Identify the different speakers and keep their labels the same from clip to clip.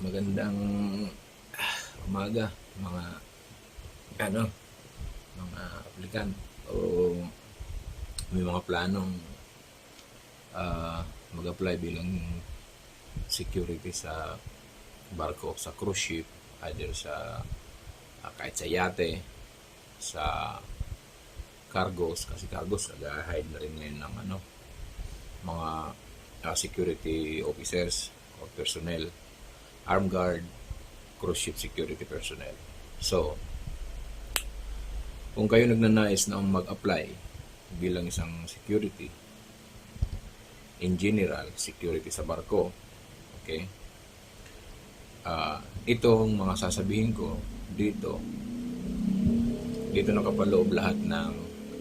Speaker 1: Magandang umaga mga ano, mga aplikant o may mga planong mag-apply bilang security sa barko, sa cruise ship, either sa kahit sa yate, sa cargos, kasi cargos nag-hide na rin ngayon ng mga security officers o personnel, armed guard, cruise ship security personnel. So, kung kayo nagnanais na mag-apply bilang isang security, in general, security sa barko, okay, itong mga sasabihin ko dito nakapaloob lahat ng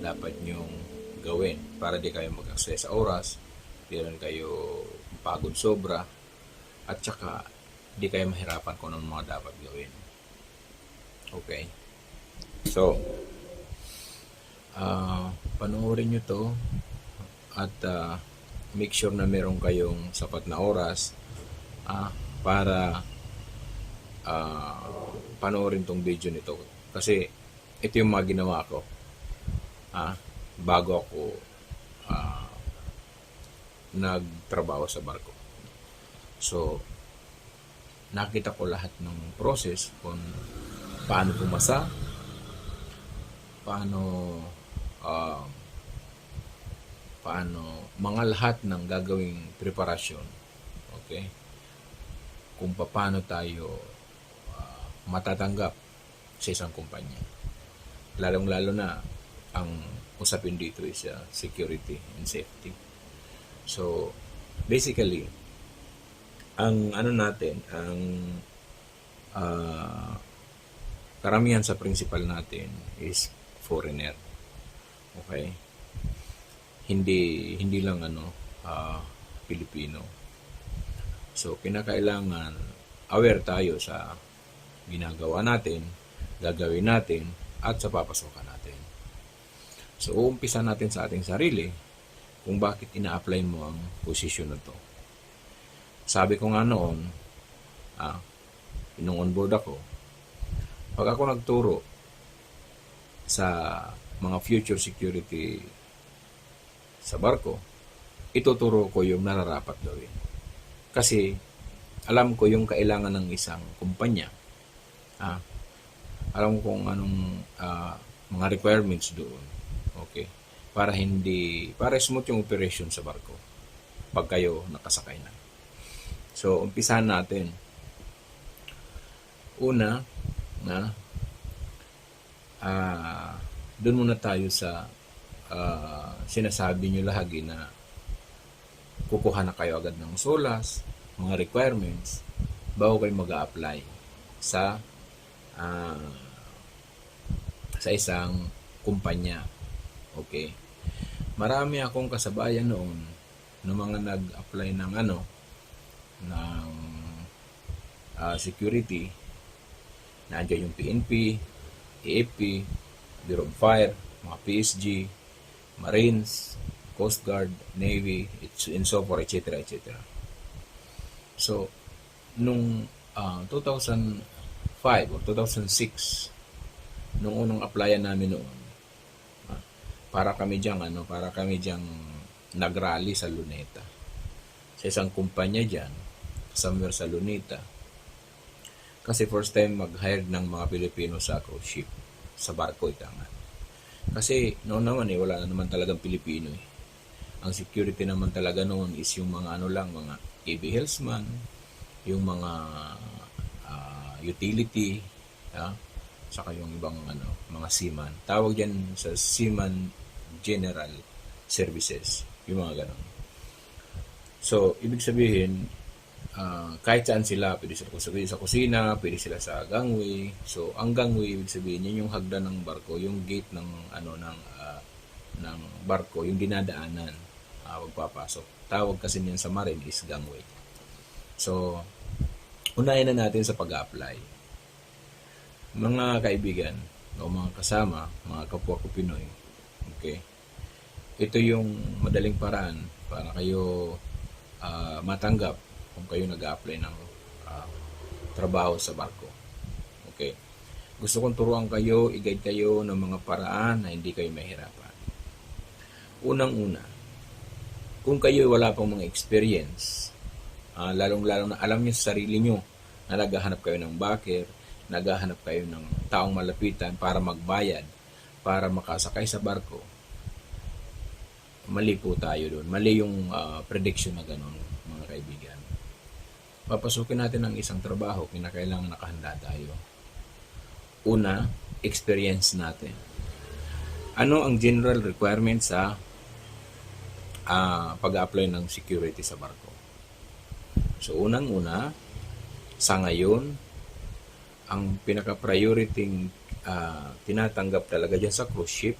Speaker 1: dapat nyong gawin para di kayo mag-access sa oras, di rin kayo pagod sobra, at saka di kayo mahirapan kung anong mga dapat gawin. Okay? So, panoorin nyo to at make sure na meron kayong sapat na oras para panoorin tong video nito. Kasi ito yung mga ginawa ko bago ako nagtrabaho sa barko. So, nakita ko lahat ng process kung paano pumasa, paano mga lahat ng gagawing preparasyon, okay, kung paano tayo matatanggap sa isang kumpanya, lalong-lalo na ang usapin dito is security and safety. So basically ang karamihan sa principal natin is foreigner. Okay? Hindi lang Pilipino. So kinakailangan aware tayo sa ginagawa natin, gagawin natin, at sa papasokan natin. So uumpisa natin sa ating sarili kung bakit ina-apply mo ang posisyon na to. Sabi ko nga noon, nung on board ako, pag ako nagturo sa mga future security sa barko, ituturo ko yung nararapat gawin. Kasi alam ko yung kailangan ng isang kumpanya. Alam ko kung anong mga requirements doon. Okay? Para smooth yung operation sa barko pag kayo nakasakay na. So, umpisahan natin. Una, doon muna tayo sa sinasabi nyo lagi na kukuha na kayo agad ng SOLAS, mga requirements, bago kayo mag-a-apply sa isang kumpanya. Okay? Marami akong kasabayan noon ng mga nag-apply ng security. Nandiyan yung PNP, AFP, Bureau of Fire, mga PSG, Marines, Coast Guard, Navy, and so forth, etc. etc. So, nung 2005 or 2006, nung unang applyan namin noon, para kami diyang nagrally sa Luneta. Sa isang kumpanya dyan, somewhere sa Luneta. Kasi first time mag-hire ng mga Pilipino sa cruise ship, sa barko ito nga. Kasi noon naman wala na naman talagang Pilipino eh. Ang security naman talaga noon is yung mga mga AB Hellsman, yung mga utility, saka yung ibang mga seaman. Tawag dyan sa Seaman General Services, yung mga ganon. So, ibig sabihin, kahit saan sila, pwede sila sa kusina, pwede sila sa gangway. So, ang gangway, ibig sabihin, yun yung hagdan ng barko, yung gate ng ng barko, yung dinadaanan, pagpapasok. Tawag kasi niyan sa marine is gangway. So, unahin na natin sa pag-apply. Mga kaibigan, o mga kasama, mga kapwa ko Pinoy, okay? Ito yung madaling paraan para kayo matanggap kung kayo nag-a-apply ng trabaho sa barko. Okay? Gusto kong turuan kayo, i-guide kayo ng mga paraan na hindi kayo mahirapan. Unang-una, kung kayo wala pang mga experience, lalong-lalong na alam niyo sa sarili niyo na naghahanap kayo ng backer, naghahanap kayo ng taong malapitan para magbayad, para makasakay sa barko, mali po tayo doon. Mali yung prediction na ganun, mga kaibigan. Papasukin natin ang isang trabaho, kinakailangan nakahanda tayo. Una, experience natin. Ano ang general requirements sa pag-apply ng security sa barko? So, unang-una, sa ngayon, ang pinaka-priority tinatanggap talaga dyan sa cruise ship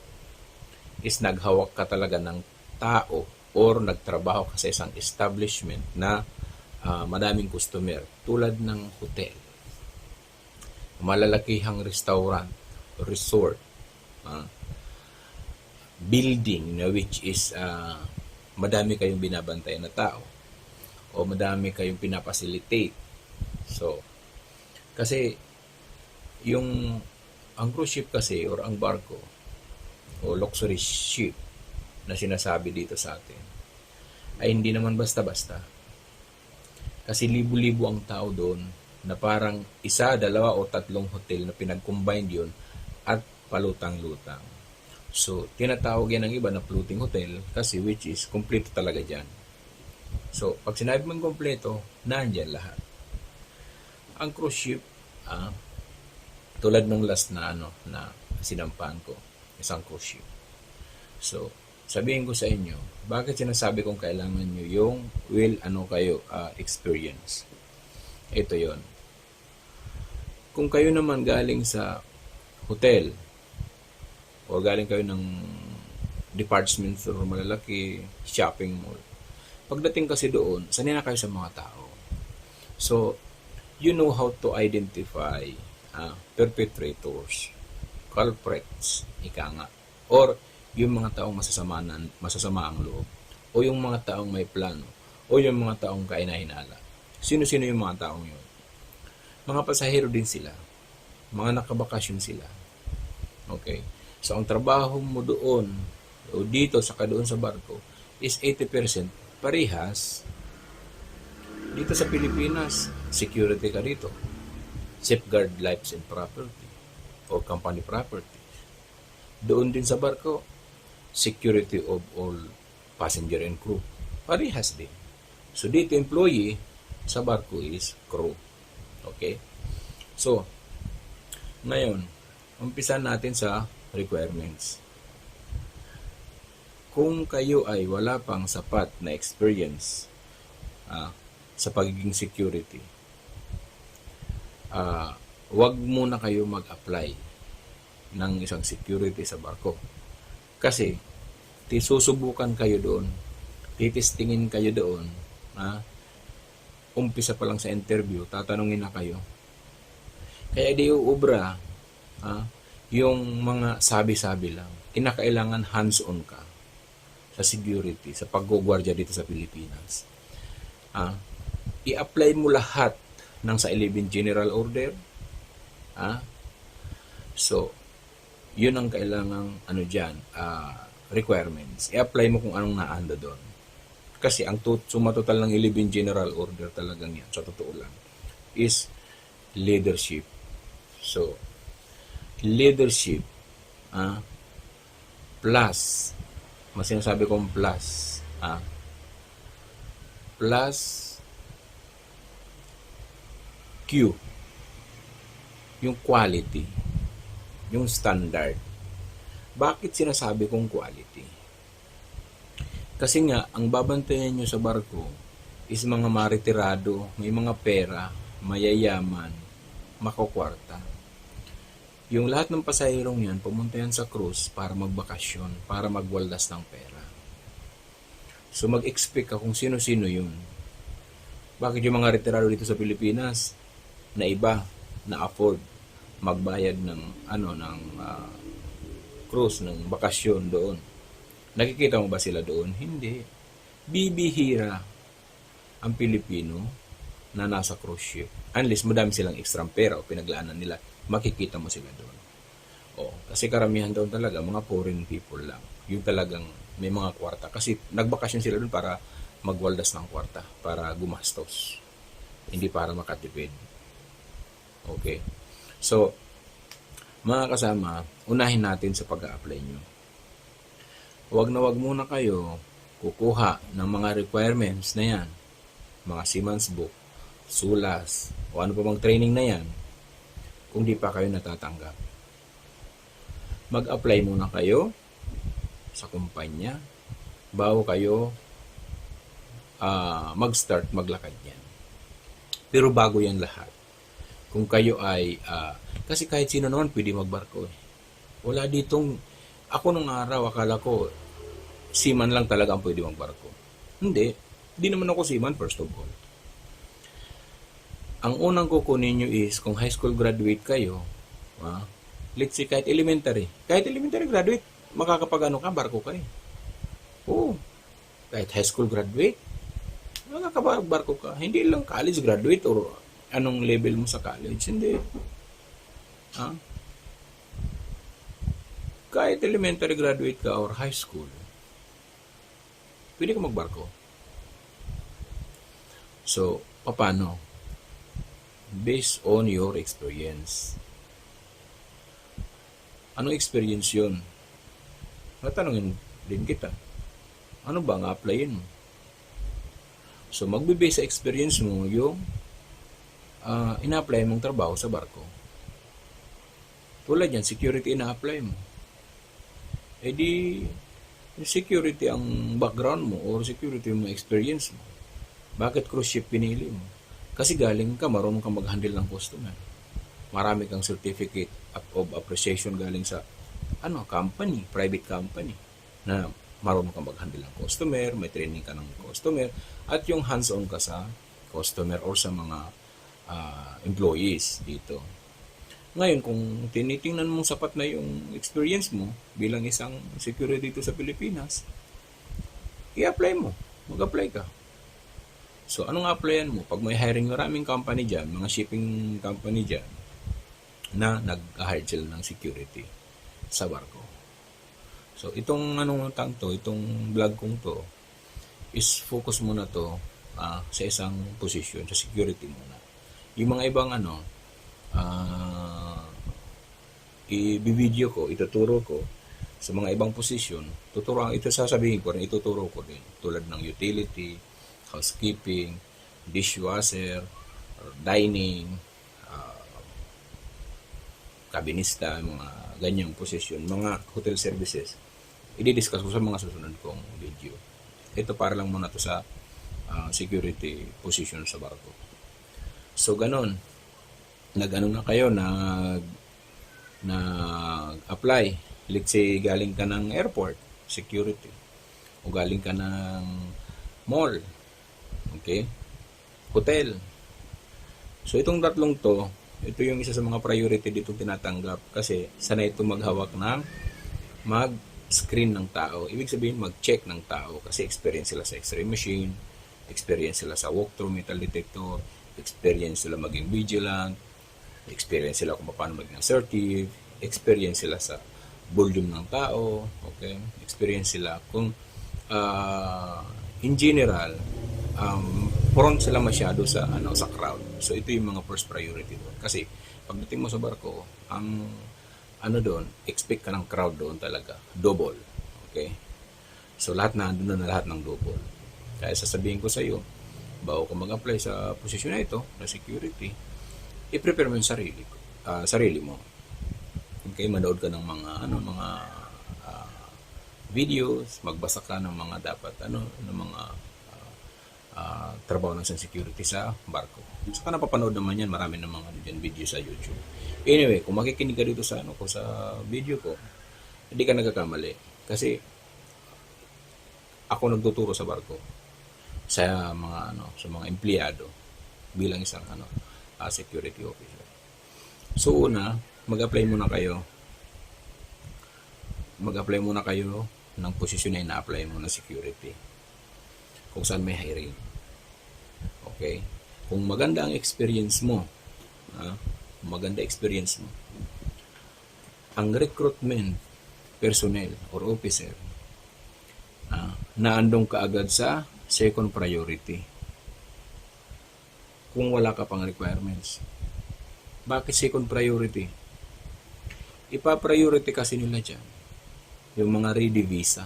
Speaker 1: is naghawak ka talaga ng tao or nagtrabaho ka sa isang establishment na madaming customer tulad ng hotel, malalakihang restaurant, resort, building na which is madami kayong binabantayan na tao o madami kayong pinapacilitate. So, kasi ang cruise ship kasi or ang barko o luxury ship na sinasabi dito sa atin ay hindi naman basta-basta. Kasi libo-libo ang tao doon na parang isa, dalawa o tatlong hotel na pinag-combine yun at palutang-lutang. So, tinatawag yan ng iba na floating hotel kasi which is kompleto talaga dyan. So, pag sinabi mong kompleto, nandyan lahat. Ang cruise ship, tulad ng last na na sinampahan ko, isang cruise ship. So, sabihin ko sa inyo, bakit sinasabi kong kailangan nyo yung experience? Ito yon. Kung kayo naman galing sa hotel o galing kayo ng department store, malalaki, shopping mall, pagdating kasi doon, sanay na kayo sa mga tao. So, you know how to identify perpetrators, culprits, ika nga, or yung mga taong masasama ang loob, o yung mga taong may plano, o yung mga taong kainahinala. Sino-sino yung mga taong yun? Mga pasahero din sila. Mga nakabakasyon sila. Okay? So, ang trabaho mo doon, o dito, saka doon sa barko, is 80% parehas. Dito sa Pilipinas, security ka dito. Safeguard lives and property, or company property. Doon din sa barko, security of all passenger and crew. Parehas din. So, dito employee, sa barko is crew. Okay? So, ngayon, umpisa natin sa requirements. Kung kayo ay wala pang sapat na experience sa pagiging security, wag muna kayo mag-apply ng isang security sa barko. Kasi, susubukan kayo doon, titistingin kayo doon, umpisa pa lang sa interview, tatanungin na kayo. Kaya di uubra, yung mga sabi-sabi lang. Kinakailangan hands-on ka sa security, sa paggugwardya dito sa Pilipinas. I-apply mo lahat ng sa 11 General Order. So, yun ang kailangang requirements. I-apply mo kung anong naanda doon. Kasi ang sumatotal ng 11 General Order talagang yan, sa totoo lang, is leadership. So, leadership plus, mas sinasabi kong plus, plus Q, yung quality, yung standard. Bakit sinasabi kong quality? Kasi nga, ang babantayan nyo sa barko is mga maritirado, may mga pera, mayayaman, makukwarta. Yung lahat ng pasahirong yan, pumunta yan sa cruise para magbakasyon, para magwaldas ng pera. So mag-expect ka kung sino-sino yun. Bakit yung mga retirado dito sa Pilipinas na iba na afford magbayad ng cruise, ng bakasyon doon? Nakikita mo ba sila doon? Hindi. Bibihira ang Pilipino na nasa cruise ship. Unless madami silang extra pera o pinaglaanan nila, makikita mo sila doon. Kasi karamihan doon talaga, mga foreign people lang. Yung talagang may mga kwarta. Kasi nagbakasyon sila doon para magwaldas ng kwarta, para gumastos. Hindi para makatipid. Okay. So, mga kasama, unahin natin sa pag-a-apply nyo. Huwag na huwag muna kayo kukuha ng mga requirements na yan. Mga Seaman's Book, SULAS, o ano pa bang training na yan, kung di pa kayo natatanggap. Mag-apply muna kayo sa kumpanya bago kayo mag-start maglakad yan. Pero bago yan lahat, kung kayo ay, kasi kahit sino naman pwede magbarko eh. Wala ditong, ako nung araw, akala ko, seaman lang talaga ang pwede magbarko. Hindi naman ako seaman first of all. Ang unang kukunin nyo is, kung high school graduate kayo, let's say kahit elementary graduate, makakapag-ano ka, barko ka eh. Oo, kahit high school graduate, makakapag-barko ka. Hindi lang college graduate or anong level mo sa college, hindi. Kahit elementary graduate ka or high school, pwede ka magbarko. So, paano? Based on your experience. Anong experience yun? Natanungin din kita. Ano ba ang applyin mo? So, magbe-base sa experience mo yung ina-apply mong trabaho sa barko. Tulad yan, security ina-apply mo. Eh di, security ang background mo or security yung experience mo. Bakit cruise ship pinili mo? Kasi galing ka, marunong kang mag-handle ng customer. Marami kang certificate of appreciation galing sa company, private company, na marunong kang mag-handle ng customer, may training ka ng customer, at yung hands-on ka sa customer or sa mga employees dito. Ngayon, kung tinitingnan mong sapat na yung experience mo bilang isang security dito sa Pilipinas, i-apply mo. Mag-apply ka. So, anong applyan mo? Pag may hiring maraming company dyan, mga shipping company dyan, na nag-hire sila ng security sa barko. So, itong itong vlog kong to, is focus muna to sa isang position, sa security muna. Yung mga ibang i-video ko, ituturo ko sa mga ibang position, sasabihin ko rin, ituturo ko din. Tulad ng utility, housekeeping, dishwasher, dining, kabinista, mga ganyang position, mga hotel services. I-discuss ko sa mga susunod kong video. Ito para lang muna to sa security position sa barko. So, ganun. Nag-ano na kayo, nag-apply. Let's say, galing ka ng airport, security. O galing ka ng mall. Okay? Hotel. So, itong tatlong to, ito yung isa sa mga priority dito tinatanggap kasi sanay ito maghawak ng mag-screen ng tao. Ibig sabihin, mag-check ng tao kasi experience sila sa x-ray machine, experience sila sa walkthrough metal detector, experience sila maging vigilant, experience sila kung paano maging assertive, experience sila sa volume ng tao, okay? Experience sila kung in general, prone sila masyado sa crowd. So ito yung mga first priority doon. Kasi pagdating mo sa barko, ang doon, expect ka ng crowd doon talaga, double. Okay? So lahat na lahat ng double. Kaya sasabihin ko sa iyo, bago ka mag-apply sa posisyon na ito, na security, i-prepare mo yung sarili mo. Okay, manood ka ng mga videos, magbasa ka ng mga dapat ng mga trabaho ng security sa barko. Saka napapanood naman yan, marami ng mga video sa YouTube. Anyway, kung makikinig ka dito sa sa video ko, hindi ka nagkakamali kasi ako nagtuturo sa barko sa mga empleyado bilang isang security officer. So una, mag-apply muna kayo ng posisyon na ina-apply mo na security kung saan may hiring. Okay? Kung maganda ang experience mo, maganda experience mo, ang recruitment personnel or officer, naandong ka agad sa second priority. Kung wala ka pang requirements. Bakit second priority? Ipa-priority kasi nila dyan yung mga ready visa.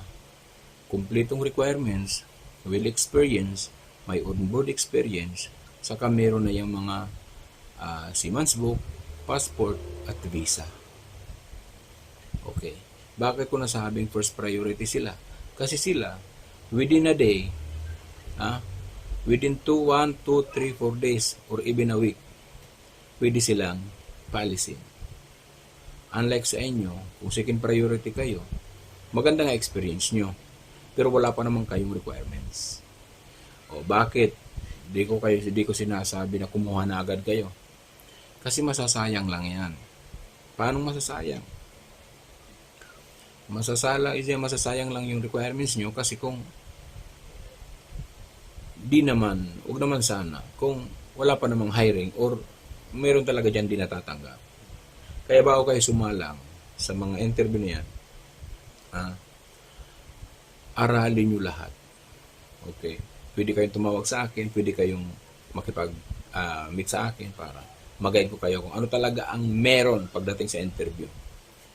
Speaker 1: Kumpletong requirements, well experience, may on-board experience, saka meron na yung mga seaman's book, passport, at visa. Okay. Bakit ko nasabing first priority sila? Kasi sila, within a day, within 1, 2, 3, 4 days, or even a week, pwede silang paalisin. Unlike sa inyo, kung second priority kayo, maganda nga experience nyo, pero wala pa naman kayong requirements. O bakit? Di ko sinasabi na kumuha na agad kayo. Kasi masasayang lang yan. Paano masasayang? Masasayang lang yung requirements nyo kasi kung huwag naman sana, kung wala pa namang hiring or meron talaga dyan di natatanggap. Kaya bago kayo sumalang sa mga interview na yan, aralin nyo lahat. Okay? Pwede kayong tumawag sa akin, pwede kayong makipag-meet sa akin para mag-guide ko kayo kung ano talaga ang meron pagdating sa interview.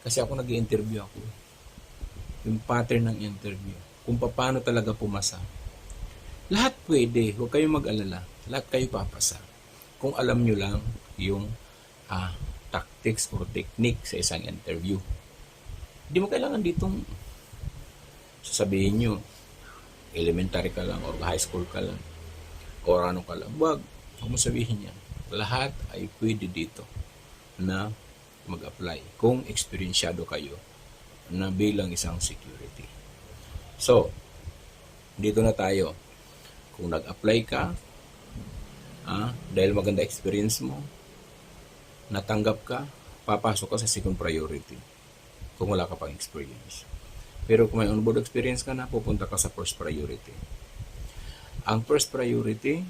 Speaker 1: Kasi ako nag-i-interview ako. Yung pattern ng interview. Kung paano talaga pumasa. Lahat pwede. Huwag kayong mag-alala. Lahat kayo papasa. Kung alam nyo lang yung tactics or technique sa isang interview. Hindi mo kailangan ditong sasabihin nyo elementary ka lang or high school ka lang or ano ka lang. Huwag mo sabihin yan. Lahat ay pwede dito na mag-apply kung eksperyensyado kayo na bilang isang security. So, dito na tayo. Kung nag-apply ka, dahil maganda experience mo, natanggap ka, papasok ka sa second priority kung wala ka pang experience. Pero kung may on-board experience ka na, pupunta ka sa first priority. Ang first priority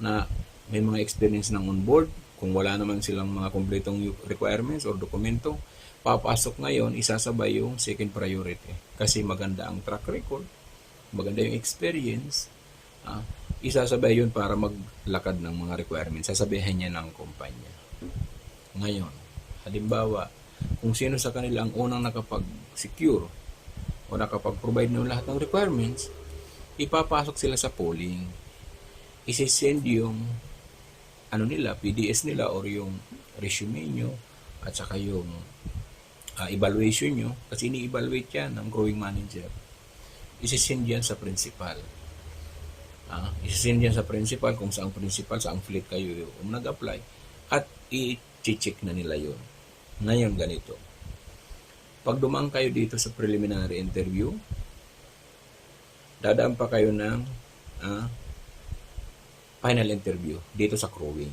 Speaker 1: na may mga experience ng on-board, kung wala naman silang mga kumpletong requirements or dokumento, papasok ngayon, isasabay yung second priority. Kasi maganda ang track record, maganda yung experience, isasabay yun para maglakad ng mga requirements. Sasabihin niya ng kumpanya. Ngayon, halimbawa, kung sino sa kanila ang unang nakapag-secure o nakapag-provide ng lahat ng requirements, ipapasok sila sa polling. Isisend yung PDS nila or yung resume nyo at saka yung evaluation nyo kasi ini-evaluate yan ng growing manager. Isisend yan sa principal. Isisend yan sa principal kung saang principal, saang fleet kayo yung nag-apply at i-check na nila yun. Ngayon ganito. Pag dumaan kayo dito sa preliminary interview, dadaan pa kayo ng final interview dito sa crewing.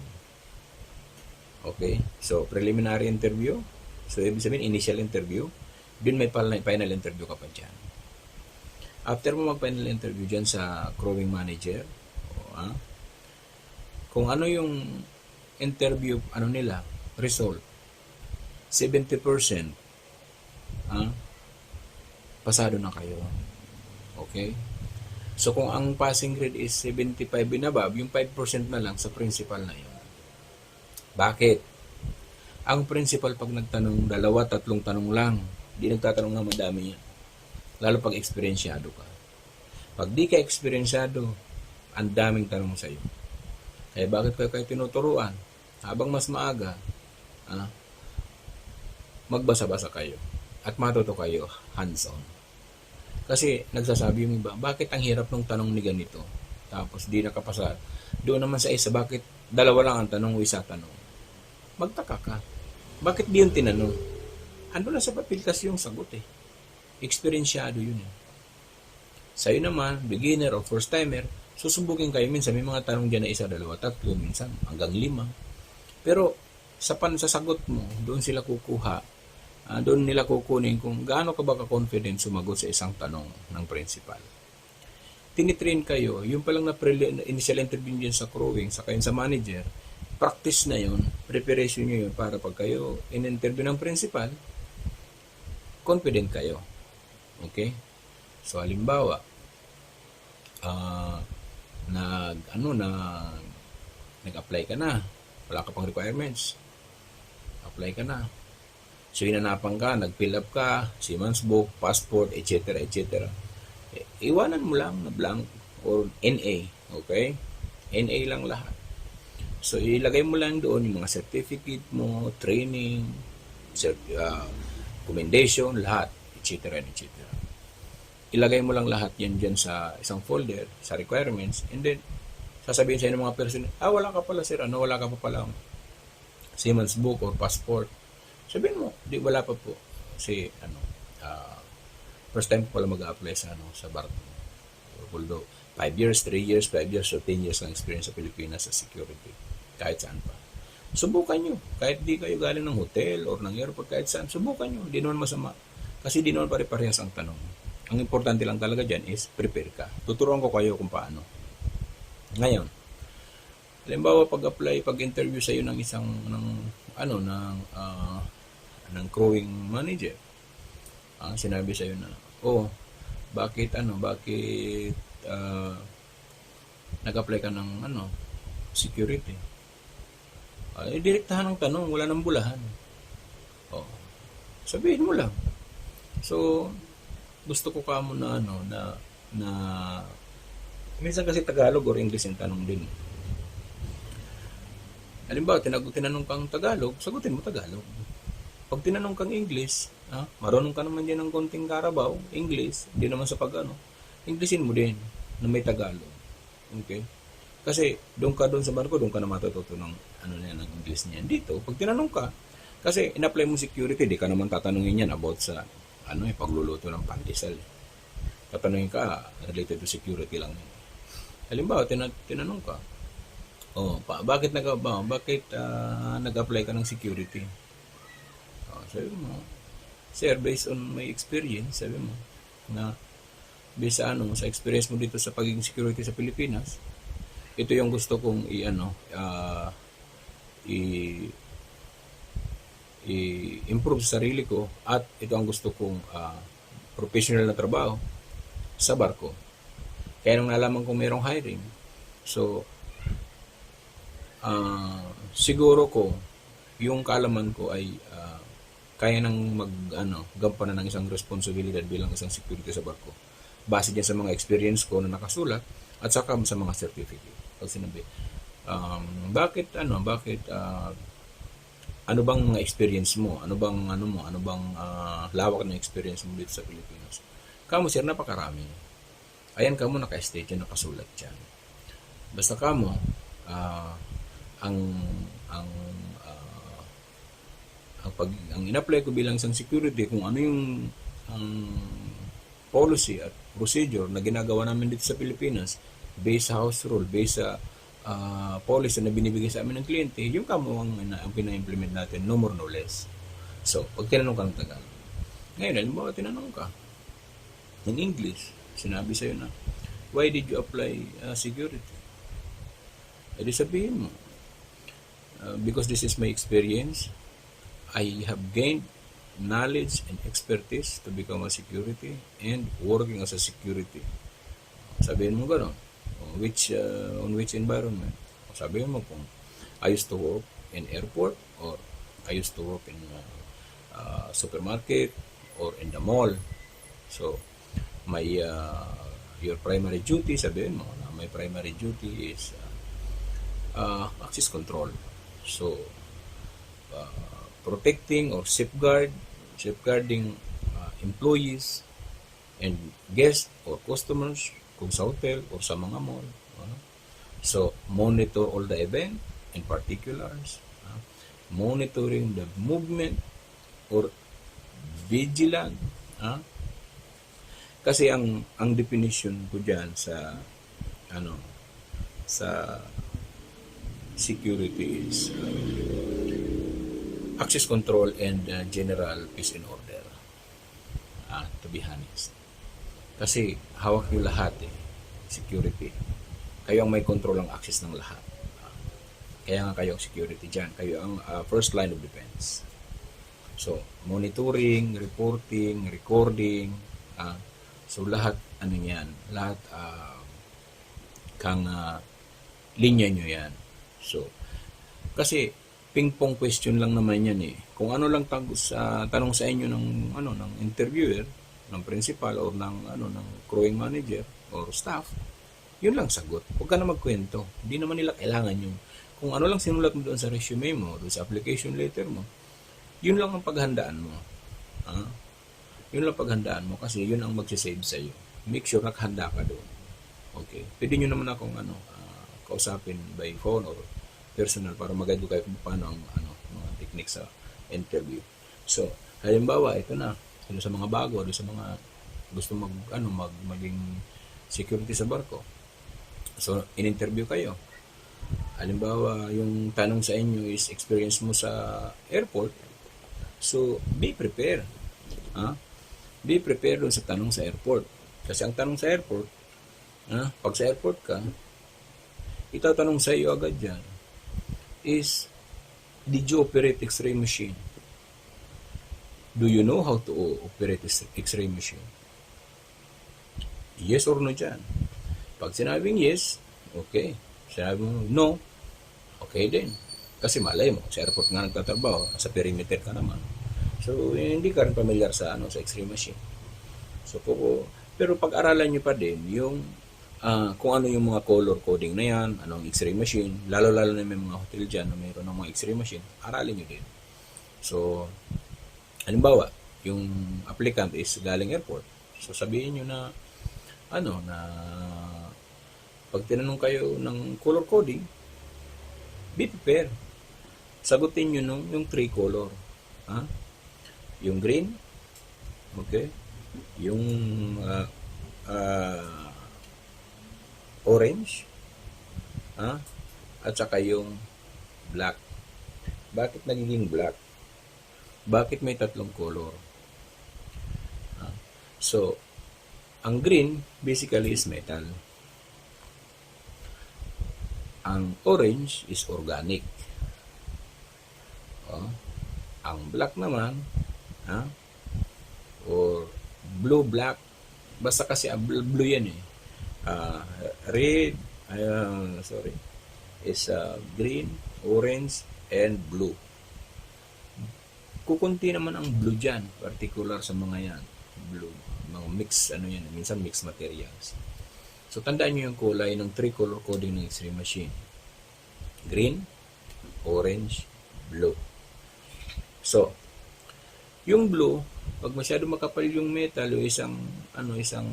Speaker 1: Okay? So, preliminary interview. So, ibig sabihin, initial interview. Din may final interview ka pa dyan. After mo mag-final interview dyan sa crewing manager, kung ano yung interview, nila, result, 70%, pasado na kayo. Okay? So, kung ang passing grade is 75 and above, yung 5% na lang sa principal na yun. Bakit? Ang principal pag nagtanong 2-3 tanong lang, di nagtatanong na madami yan. Lalo pag eksperyensyado ka. Pag di ka eksperyensyado, ang daming tanong sa'yo. Kaya bakit kayo tinuturuan? Habang mas maaga, magbasa-basa kayo at matuto kayo hands-on. Kasi nagsasabi yung iba, bakit ang hirap ng tanong ni ganito? Tapos di nakapasa. Doon naman sa isa, bakit 2 lang ang tanong o 1 tanong? Magtaka ka. Bakit di yung tinanong? Ando na sa papel kasi yung sagot eh. Eksperyensyado yun eh. Sa'yo naman, beginner o first timer, susubukin kayo minsan. May mga tanong dyan na 1, 2, 3, minsan hanggang 5. Pero sa sagot mo, doon sila kukuha. Doon nila kukunin kung gaano ka ba ka-confident sumagot sa isang tanong ng principal. tinitrain kayo, yung palang na initial interview nyo sa crewing, sa kayo sa manager, practice na yun, preparation nyo yun para pag kayo in-interview ng principal, confident kayo. Okay? So, halimbawa, nag-apply ka na, wala ka pang requirements, apply ka na. So, hinanapan ka, nag-fill up ka, Seaman's Book, passport, etc. etc. Iwanan mo lang na blank or NA. Okay? NA lang lahat. So, ilagay mo lang doon yung mga certificate mo, training, commendation, lahat, etc. etc. Ilagay mo lang lahat yan dyan sa isang folder, sa requirements, and then, sasabihin sa inyo ng mga person, wala ka pala sir, wala ka pa pala Seaman's Book or passport. Sabihin mo, di wala pa po. Kasi, first time ko pala mag-apply sa barko. Although, 5 years, 3 years, 5 years, or 10 years lang experience sa Pilipinas sa security. Kahit saan pa. Subukan nyo. Kahit di kayo galing ng hotel or ng airport, kahit saan, subukan nyo. Di naman masama. Kasi di naman pare-parehas ang tanong. Ang importante lang talaga dyan is prepare ka. Tuturuan ko kayo kung paano. Ngayon, halimbawa pag-interview sa iyo ng isang ng crewing manager. Sinabi sa iyo na, bakit nag-apply ka ng security? Direktahan ang tanong, wala nang bulahan. Sabihin mo lang. So, gusto ko kamo na minsan kasi Tagalog or English yung tanong din. Halimbawa, tinanong kang Tagalog, sagutin mo Tagalog. Pag tinanong kang English, marunong ka naman din ng konting Carabao, English, hindi naman sa Englishin mo din na may Tagalog. Okay? Kasi doon sa barko, doon ka na matututo ng ng English niyan. Dito, pag tinanong ka, kasi in-apply mo security, di ka naman tatanungin yan about sa pagluluto ng pandesal. Tatanungin ka, related to security lang. Halimbawa, tinanong ka, bakit nag-apply ka ng security? Sabi mo, sir, based on my experience, sabi mo, na based sa experience mo dito sa pagiging security sa Pilipinas, ito yung gusto kong i-improve sa sarili ko at ito ang gusto kong professional na trabaho sa barko. Kaya nung nalaman kong mayroong hiring, so siguro ko yung kaalaman ko ay kaya nang gampanan ng isang responsibilidad bilang isang security sa barko. Base din sa mga experience ko na nakasulat at saka sa mga certificate. Pag sinabi, ano bang mga experience mo? Ano bang lawak ng experience mo dito sa Pilipinas? Kamo sir, napakarami. Ayan kamo naka-state yan, nakasulat diyan. Basta kamo ang in-apply ko bilang isang security, kung ano yung policy at procedure na ginagawa namin dito sa Pilipinas, based sa house rule, based sa policy na binibigay sa amin ng kliyente, yung kamo ang pina-implement natin, no more no less. So, pag tinanong ka ng Tagalog, ngayon, halimbawa tinanong ka ng English, sinabi sa'yo na, why did you apply security? Edi sabihin mo, because this is my experience, I have gained knowledge and expertise to become a security and working as a security. Sabihin mo gano'n. On which environment? Sabihin mo kung I used to work in airport or I used to work in supermarket or in the mall. So, your primary duty, sabihin mo na my primary duty is access control. So, protecting or safeguarding employees and guests or customers kung sa hotel or sa mga mall. So, monitor all the event and particulars. Monitoring the movement or vigilant. Kasi ang definition ko diyan sa security is access control and general peace and order. To be honest. Kasi hawak nyo lahat security. Kayo ang may control ng access ng lahat. Kaya nga kayo ang security dyan. Kayo ang first line of defense. So, monitoring, reporting, recording, so lahat, ano yan, lahat, kang linya nyo yan. So, kasi, ping-pong question lang naman yan eh. Kung ano lang tanong sa inyo ng interviewer, ng principal, or ng crewing manager, or staff, yun lang sagot. Huwag ka na magkwento. Hindi naman nila kailangan yung, kung ano lang sinulat mo doon sa resume mo, doon sa application letter mo, yun lang ang paghandaan mo. Yun lang paghandaan mo kasi yun ang magsisave sa'yo. Make sure nakahanda ka doon. Okay. Pwede nyo naman akong kausapin by phone or personal para mag-guide kayo kung paano ang mga techniques sa interview. So, halimbawa, ito na. Ito sa mga bago, ito sa mga gusto maging security sa barko. So, in-interview kayo. Halimbawa, yung tanong sa inyo is experience mo sa airport. So, be prepared. Be prepared dun sa tanong sa airport. Kasi ang tanong sa airport, pag sa airport ka, itatanong sa iyo agad dyan is, did you operate X-ray machine? Do you know how to operate X-ray machine? Yes or no dyan. Pag sinabing yes, okay. Sinabi mo no, okay din. Kasi malay mo, sa airport nga nagtatrabaho, sa perimeter ka naman. So, hindi ka rin familiar sa X-ray machine. So, pero pag-aralan nyo pa din yung kung ano yung mga color coding na yan, anong X-ray machine, lalo-lalo na may mga hotel dyan na mayroon ng mga X-ray machine, aralin nyo din. So, halimbawa, yung applicant is galing airport. So, sabihin nyo na, pag tinanong kayo ng color coding, be prepared. Sagutin nyo yung 3 color. Yung green, okay, yung orange, at saka yung black. Bakit nagiging black? Bakit may 3 color? So, ang green basically is metal. Ang orange is organic. Ang black naman, or blue-black, basta kasi blue yan eh. Red, is green, orange, and blue. Kukunti naman ang blue dyan, particular sa mga yan. Blue, mga mix, minsan mixed materials. So, tandaan nyo yung kulay ng 3 color coding ng X-ray machine. Green, orange, blue. So, yung blue, pag masyado makapal yung metal o isang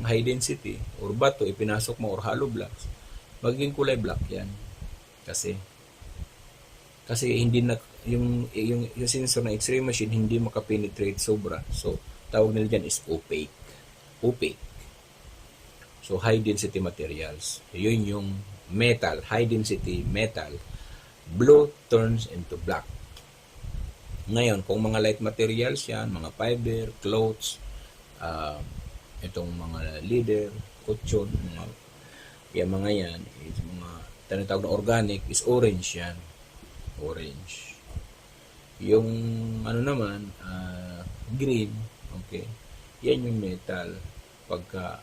Speaker 1: high density or bato ipinasok mo or hollow blocks, magiging kulay black yan. Kasi hindi na yung sensor ng X-ray machine hindi makapenetrate sobra. So, tawag nila dyan is opaque. So, high density materials. Yun yung metal, high density metal. Blue turns into black. Ngayon, kung mga light materials yan, mga fiber, clothes, itong mga leather, kutsyon, mga yan, is mga tinatawag na organic, is orange yan. Orange. Yung naman, green, okay, yan yung metal. Pagka,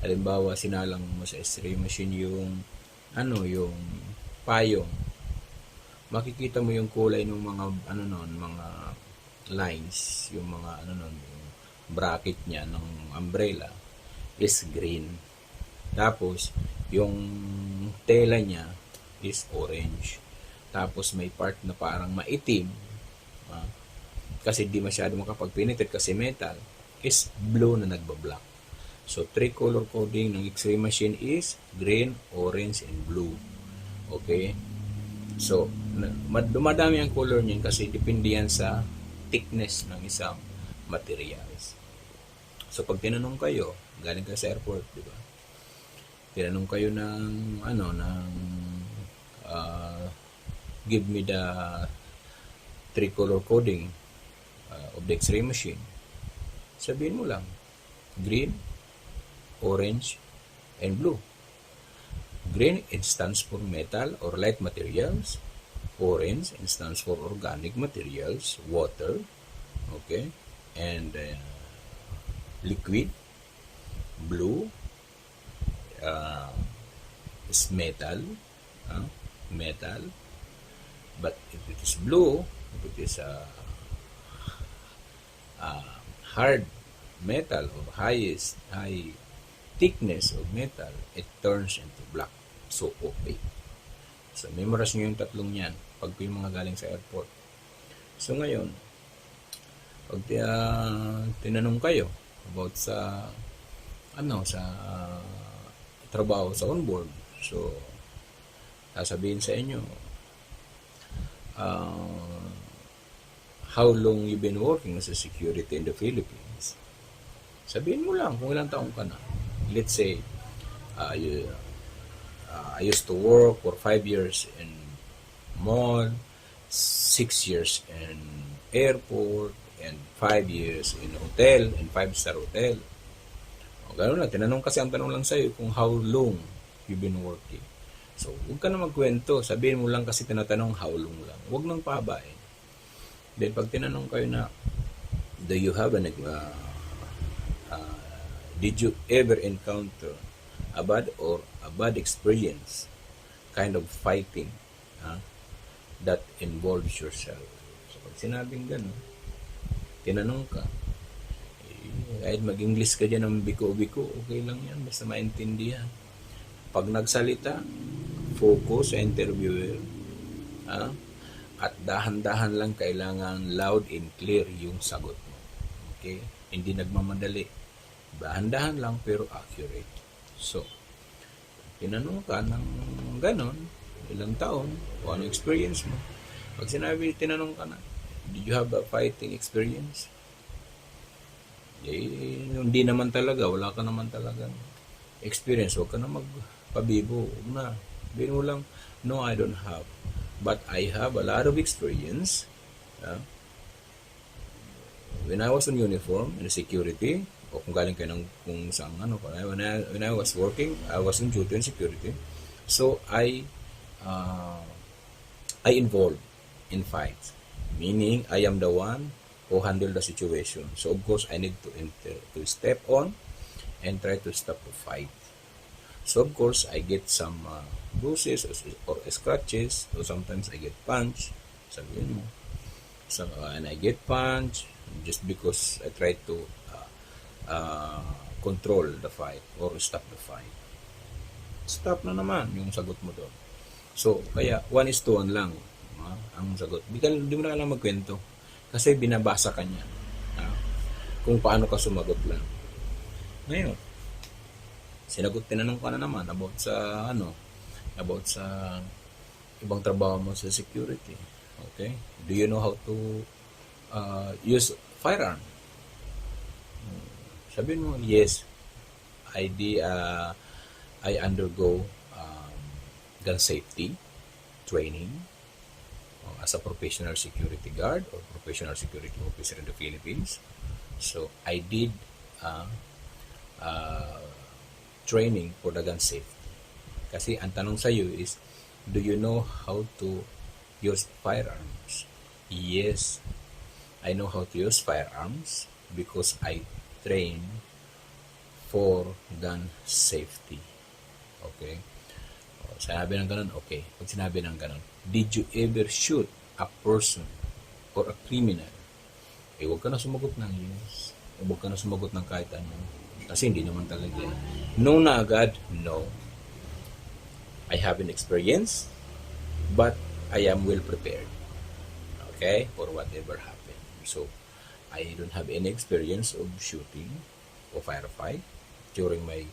Speaker 1: halimbawa, sinalang mo sa X-ray machine yung payong, makikita mo yung kulay ng mga mga lines, yung mga yung bracket niya ng umbrella is green. Tapos yung tela niya is orange. Tapos may part na parang maitim, kasi di masyado makapag-penetrate kasi metal, is blue na nagba-black. So 3 color coding ng X-ray machine is green, orange, and blue. Okay? So, dumadami ang color niyan kasi depende yan sa thickness ng isang materials. So, pag tinanong kayo, galing ka sa airport, di ba? Tinanong kayo ng, give me the 3 color coding of the X-ray machine. Sabihin mo lang, green, orange, and blue. green, it stands for metal or light materials. Orange, it stands for organic materials, water, okay, and liquid. Blue is metal, metal. But if it is blue, if it is hard metal or high thickness of metal, it turns into black. So, opaque. So, memorize nyo yung tatlong yan pag yung mga galing sa airport. So, ngayon, pag tinanong kayo about sa sa trabaho sa onboard, so, sasabihin sa inyo, how long you been working as a security in the Philippines? Sabihin mo lang kung ilang taong ka na. Let's say, I used to work for 5 years in mall, 6 years in airport, and 5 years in hotel, in 5-star hotel. O, gano'n lang. Tinanong kasi ang tanong lang sa'yo kung how long you've been working. So, huwag ka na magkwento. Sabihin mo lang kasi tinatanong how long lang. Huwag nang pahabain. Then, pag tinanong kayo na, do you have did you ever encounter a bad experience, kind of fighting, that involves yourself? So, pag sinabing gano'n, tinanong ka, kahit mag-English ka dyan ng biko-biko, okay lang yan, basta maintindihan. Pag nagsalita, focus sa interviewer, at dahan-dahan lang kailangan loud and clear yung sagot mo. Okay? Hindi nagmamadali. Dahan-dahan lang pero accurate. So, tinanong ka ng ganon, ilang taon, o ano experience mo. Pag tinanong ka na, did you have a fighting experience? Hindi naman talaga, wala ka naman talagang experience. Huwag ka na magpabibo. Huwag na. Sabihin mo lang, no, I don't have. But I have a lot of experience. When I was in uniform, in security, o kung galing kayo kung saan, when I was working, I was in duty in security. So, I involved in fights. Meaning, I am the one who handle the situation. So, of course, I need to step on and try to stop the fight. So, of course, I get some bruises or scratches, or sometimes I get punched. Sabihin mo. So, and I get punched just because I try to control the fight or stop the fight. Stop na naman yung sagot mo doon. So, kaya 1:1 lang ang sagot. Di mo na kailangan magkwento kasi binabasa ka niya kung paano ka sumagot lang. Ngayon, tinanong ka na naman about sa ibang trabaho mo sa security. Okay? Do you know how to use firearm? Sabihin mo, yes, I undergo gun safety training as a professional security guard or professional security officer in the Philippines. So, I did training for the gun safety. Kasi ang tanong sa iyo is, do you know how to use firearms? Yes, I know how to use firearms because I train for gun safety. Okay? Sinabi ng ganun, okay. Pag sinabi ng ganun, did you ever shoot a person or a criminal? Huwag ka na sumagot ng yes. Huwag ka na sumagot ng kahit ano. Kasi hindi naman talaga. No na agad, no. I haven't experienced, but I am well prepared. Okay? For whatever happened. So, I don't have any experience of shooting or firefight during my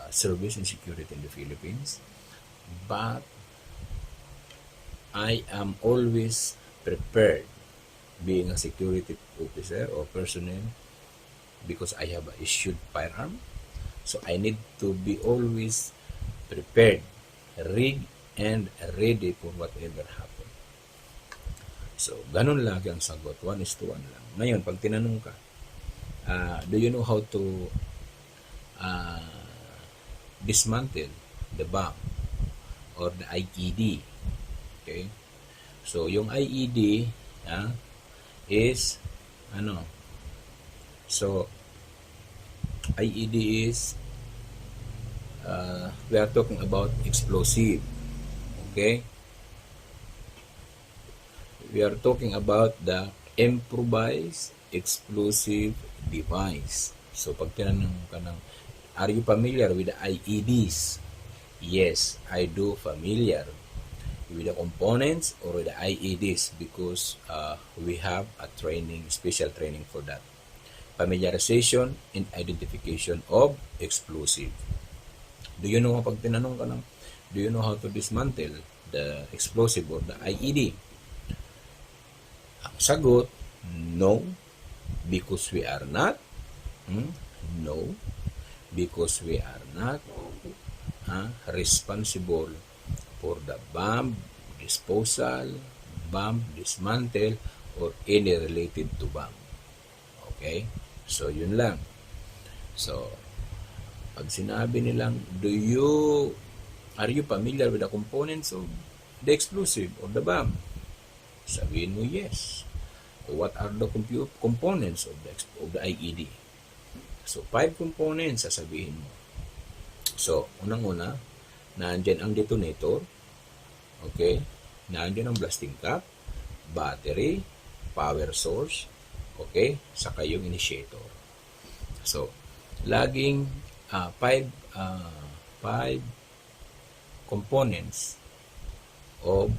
Speaker 1: service in security in the Philippines. But I am always prepared being a security officer or personnel because I have issued firearm. So I need to be always prepared, rigged, and ready for whatever happen. So, ganun lagi ang sagot. 1:1 lang. Ngayon, pag tinanong ka, do you know how to dismantle the bomb or the IED. Okay? So, yung IED is ano? So, IED is we are talking about explosive. Okay? We are talking about the improvised explosive device. So, pag tinanong ka ng, are you familiar with the IEDs? Yes, I do familiar with the components or with the IEDs because we have a training, special training for that. Familiarization and identification of explosive. Do you know, pag tinanong ka ng, do you know how to dismantle the explosive or the IED? Ang sagot, no, because we are not. No, because we are not responsible for the bomb disposal, bomb dismantle, or any related to bomb. Okay? So, yun lang. So, pag sinabi nilang, are you familiar with the components of the explosive or the bomb? Sabihin mo, yes. What are the components of the IED? So, 5 components, sasabihin mo. So, unang-una, nandyan ang detonator, okay? Nandyan ang blasting cap, battery, power source, okay? Saka yung initiator. So, laging 5 components of